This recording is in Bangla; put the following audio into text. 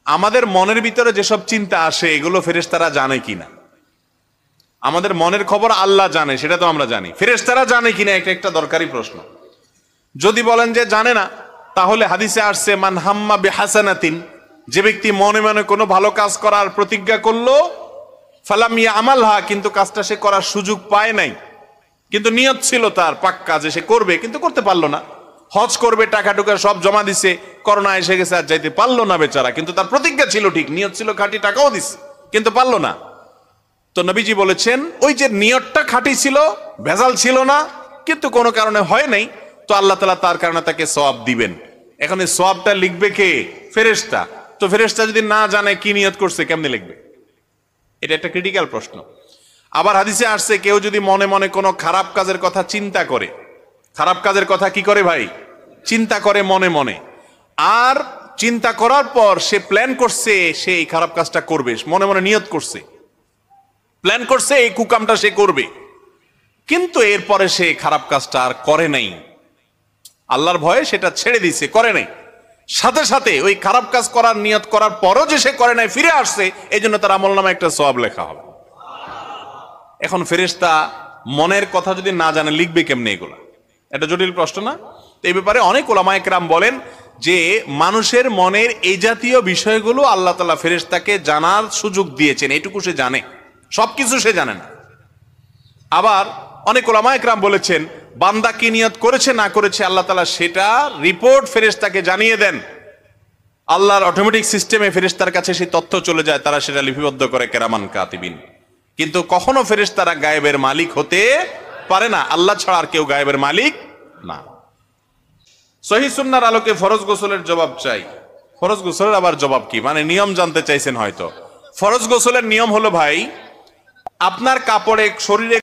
আমাদের মনের ভিতরে যেসব চিন্তা আসে এগুলো ফেরেশতারা জানে কিনা? আমাদের মনের খবর আল্লাহ জানে, সেটা তো আমরা জানি। ফেরেশতারা জানে কিনা এটা একটা দরকারি প্রশ্ন। যদি বলেন যে জানে না, তাহলে হাদিসে আসছে মান হাম্মা বিহাসানাতিন, যে ব্যক্তি মনে মনে কোনো ভালো কাজ করার প্রতিজ্ঞা করলো, ফালাম ইয়ামালহা, কিন্তু কাজটা সে করার সুযোগ পায় নাই, কিন্তু নিয়ত ছিল তার পাক্কা যে সে করবে, কিন্তু করতে পারলো না। হজ করবে, টাকা টুকা সব জমা দিছে, করোনা এসে গেছে, আর যাইতে পারলো না বেচারা, কিন্তু তার প্রতিজ্ঞা ছিল ঠিক, নিয়ত ছিল খাঁটি, টাকাও দিছে, কিন্তু পারলো না। তো নবীজি বলেছেন ওই যে নিয়তটা খাঁটি ছিল, ভেজাল ছিল না, কিন্তু কোনো কারণে হয় নাই, তো আল্লাহ তাআলা তার কারণে তাকে সওয়াব দিবেন। এখন এই সওয়াবটা লিখবে কে? ফেরেশতা। তো ফেরেশতা যদি না জানে কি নিয়ত করছে, কেমনে লিখবে? এটা একটা ক্রিটিক্যাল প্রশ্ন। আবার হাদিসে আসছে কেউ যদি মনে মনে কোনো খারাপ কাজের কথা চিন্তা করে, খারাপ কাজের কথা কি করে ভাই? চিন্তা করে মনে মনে, আর চিন্তা করার পর সে প্ল্যান করছে সে এই খারাপ কাজটা করবে, মনে মনে নিয়ত করছে, প্ল্যান করছে এই কুকামটা সে করবে, কিন্তু এরপরে সে খারাপ কাজটা আর করে নাই, আল্লাহর ভয়ে সেটা ছেড়ে দিছে, করে নাই। সাথে সাথে ওই খারাপ কাজ করার নিয়ত করার পরও যে সে করে নাই, ফিরে আসছে, এই জন্য তার আমলনামায় একটা সওয়াব লেখা হবে। এখন ফেরেশতা মনের কথা যদি না জানে লিখবে কেমনে এগুলা? এটা জটিল প্রশ্ন না? তো এই ব্যাপারে অনেক উলামায়ে কেরাম বলেন যে মানুষের মনের এই জাতীয় বিষয়গুলো আল্লাহ তাআলা ফেরেশতাকে জানার সুযোগ দিয়েছেন, এইটুকু সে জানে, সবকিছু সে জানে না। আবার অনেক উলামায়ে কেরাম বলেছেন বান্দা কি নিয়ত করেছে না করেছে আল্লাহ তাআলা সেটা রিপোর্ট ফেরেশতাকে জানিয়ে দেন। আল্লাহর অটোমেটিক সিস্টেমে ফেরেশতার কাছে সেই তথ্য চলে যায়, তারা সেটা লিপিবদ্ধ করে কেরামান কাতিবিন। কিন্তু কখনো ফেরেশতারা গায়েবের মালিক হতে পারে না, আল্লাহ ছাড়া আর কেউ গায়েবের মালিক না। সহিহ সুন্নাহর আলোকে ফরজ গোসলের জবাব চাই। ফরজ গোসলের আবার জবাব কি? মানে নিয়ম জানতে চাইছেন হয়তো। ফরজ গোসলের নিয়ম হলো ভাই, আপনার কাপড়ে শরীরে